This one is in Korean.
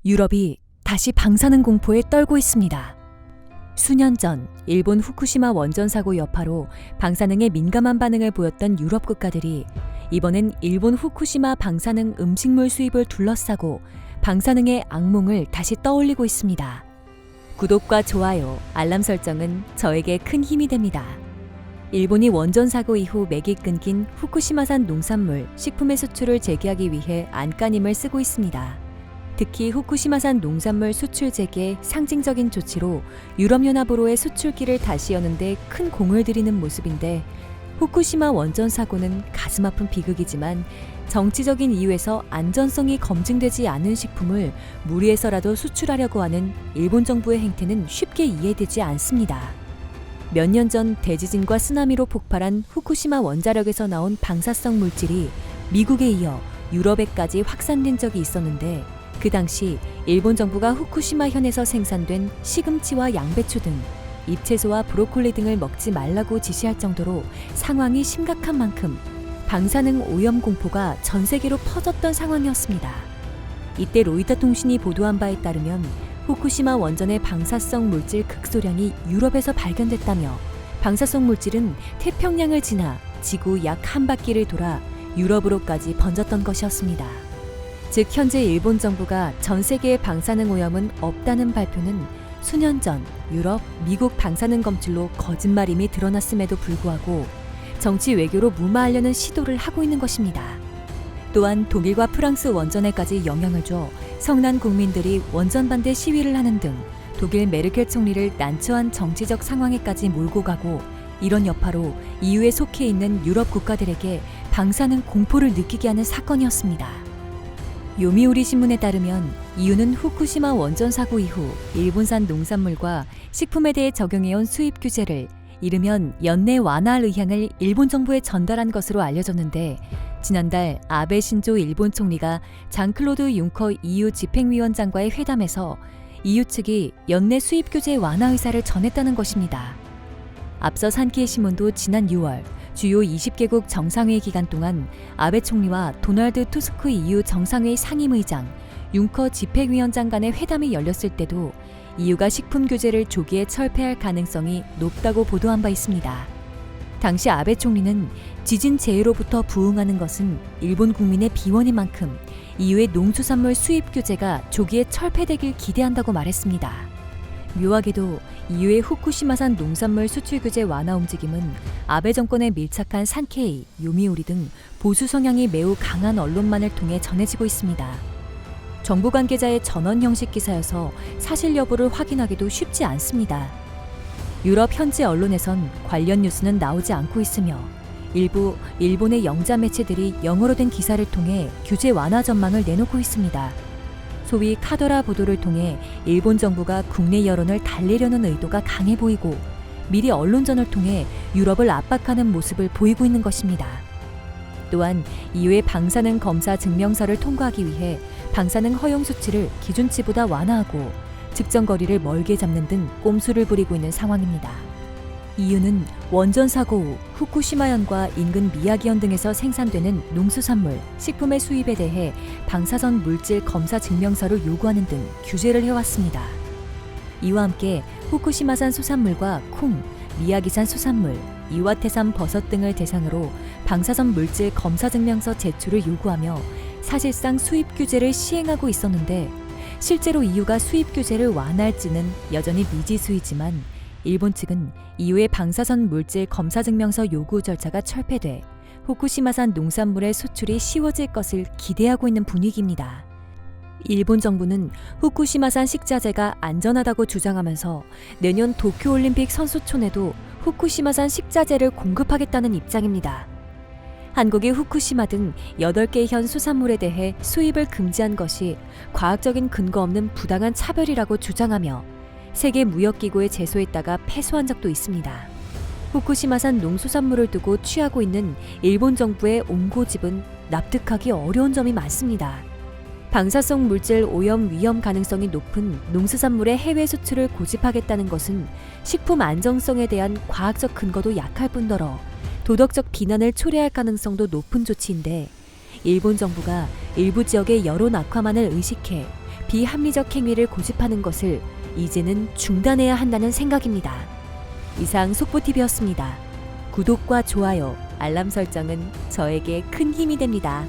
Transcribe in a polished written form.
유럽이 다시 방사능 공포에 떨고 있습니다. 수년 전 일본 후쿠시마 원전 사고 여파로 방사능에 민감한 반응을 보였던 유럽 국가들이 이번엔 일본 후쿠시마 방사능 음식물 수입을 둘러싸고 방사능의 악몽을 다시 떠올리고 있습니다. 구독과 좋아요, 알람 설정은 저에게 큰 힘이 됩니다. 일본이 원전 사고 이후 맥이 끊긴 후쿠시마산 농산물, 식품의 수출을 재개하기 위해 안간힘을 쓰고 있습니다. 특히 후쿠시마산 농산물 수출 재개의 상징적인 조치로 유럽연합으로의 수출길을 다시 여는데 큰 공을 들이는 모습인데, 후쿠시마 원전 사고는 가슴 아픈 비극이지만 정치적인 이유에서 안전성이 검증되지 않은 식품을 무리해서라도 수출하려고 하는 일본 정부의 행태는 쉽게 이해되지 않습니다. 몇 년 전 대지진과 쓰나미로 폭발한 후쿠시마 원자력에서 나온 방사성 물질이 미국에 이어 유럽에까지 확산된 적이 있었는데, 그 당시 일본 정부가 후쿠시마 현에서 생산된 시금치와 양배추 등 잎채소와 브로콜리 등을 먹지 말라고 지시할 정도로 상황이 심각한 만큼 방사능 오염 공포가 전 세계로 퍼졌던 상황이었습니다. 이때 로이터 통신이 보도한 바에 따르면 후쿠시마 원전의 방사성 물질 극소량이 유럽에서 발견됐다며, 방사성 물질은 태평양을 지나 지구 약 한 바퀴를 돌아 유럽으로까지 번졌던 것이었습니다. 즉 현재 일본 정부가 전 세계의 방사능 오염은 없다는 발표는 수년 전 유럽, 미국 방사능 검출로 거짓말임이 드러났음에도 불구하고 정치 외교로 무마하려는 시도를 하고 있는 것입니다. 또한 독일과 프랑스 원전에까지 영향을 줘 성난 국민들이 원전 반대 시위를 하는 등 독일 메르켈 총리를 난처한 정치적 상황에까지 몰고 가고, 이런 여파로 EU에 속해 있는 유럽 국가들에게 방사능 공포를 느끼게 하는 사건이었습니다. 요미우리 신문에 따르면 EU는 후쿠시마 원전 사고 이후 일본산 농산물과 식품에 대해 적용해온 수입 규제를 이르면 연내 완화할 의향을 일본 정부에 전달한 것으로 알려졌는데, 지난달 아베 신조 일본 총리가 장클로드 융커 EU 집행위원장과의 회담에서 EU 측이 연내 수입 규제 완화 의사를 전했다는 것입니다. 앞서 산케이 신문도 지난 6월 주요 20개국 정상회의 기간 동안 아베 총리와 도널드 투스크 EU 정상회의 상임의장, 융커 집행위원장 간의 회담이 열렸을 때도 EU가 식품 규제를 조기에 철폐할 가능성이 높다고 보도한 바 있습니다. 당시 아베 총리는 지진 재해로부터 부응하는 것은 일본 국민의 비원인 만큼 EU의 농수산물 수입 규제가 조기에 철폐되길 기대한다고 말했습니다. 묘하게도 EU의 후쿠시마산 농산물 수출 규제 완화 움직임은 아베 정권에 밀착한 산케이, 요미우리 등 보수 성향이 매우 강한 언론만을 통해 전해지고 있습니다. 정부 관계자의 전원 형식 기사여서 사실 여부를 확인하기도 쉽지 않습니다. 유럽 현지 언론에선 관련 뉴스는 나오지 않고 있으며, 일부 일본의 영자 매체들이 영어로 된 기사를 통해 규제 완화 전망을 내놓고 있습니다. 소위 카더라 보도를 통해 일본 정부가 국내 여론을 달래려는 의도가 강해 보이고, 미리 언론전을 통해 유럽을 압박하는 모습을 보이고 있는 것입니다. 또한 EU의 방사능 검사 증명서를 통과하기 위해 방사능 허용 수치를 기준치보다 완화하고 측정 거리를 멀게 잡는 등 꼼수를 부리고 있는 상황입니다. EU는 원전 사고 후 후쿠시마현과 인근 미야기현 등에서 생산되는 농수산물, 식품의 수입에 대해 방사선 물질 검사 증명서를 요구하는 등 규제를 해왔습니다. 이와 함께 후쿠시마산 수산물과 콩, 미야기산 수산물, 이와테산 버섯 등을 대상으로 방사선 물질 검사 증명서 제출을 요구하며 사실상 수입 규제를 시행하고 있었는데, 실제로 EU가 수입 규제를 완화할지는 여전히 미지수이지만 일본 측은 EU의 방사선 물질 검사 증명서 요구 절차가 철폐돼 후쿠시마산 농산물의 수출이 쉬워질 것을 기대하고 있는 분위기입니다. 일본 정부는 후쿠시마산 식자재가 안전하다고 주장하면서 내년 도쿄올림픽 선수촌에도 후쿠시마산 식자재를 공급하겠다는 입장입니다. 한국이 후쿠시마 등 8개 현 수산물에 대해 수입을 금지한 것이 과학적인 근거 없는 부당한 차별이라고 주장하며 세계무역기구에 제소했다가 패소한 적도 있습니다. 후쿠시마산 농수산물을 두고 취하고 있는 일본 정부의 옹고집은 납득하기 어려운 점이 많습니다. 방사성 물질 오염 위험 가능성이 높은 농수산물의 해외 수출을 고집하겠다는 것은 식품 안정성에 대한 과학적 근거도 약할 뿐더러 도덕적 비난을 초래할 가능성도 높은 조치인데, 일본 정부가 일부 지역의 여론 악화만을 의식해 비합리적 행위를 고집하는 것을 이제는 중단해야 한다는 생각입니다. 이상 속보TV였습니다. 구독과 좋아요, 알람 설정은 저에게 큰 힘이 됩니다.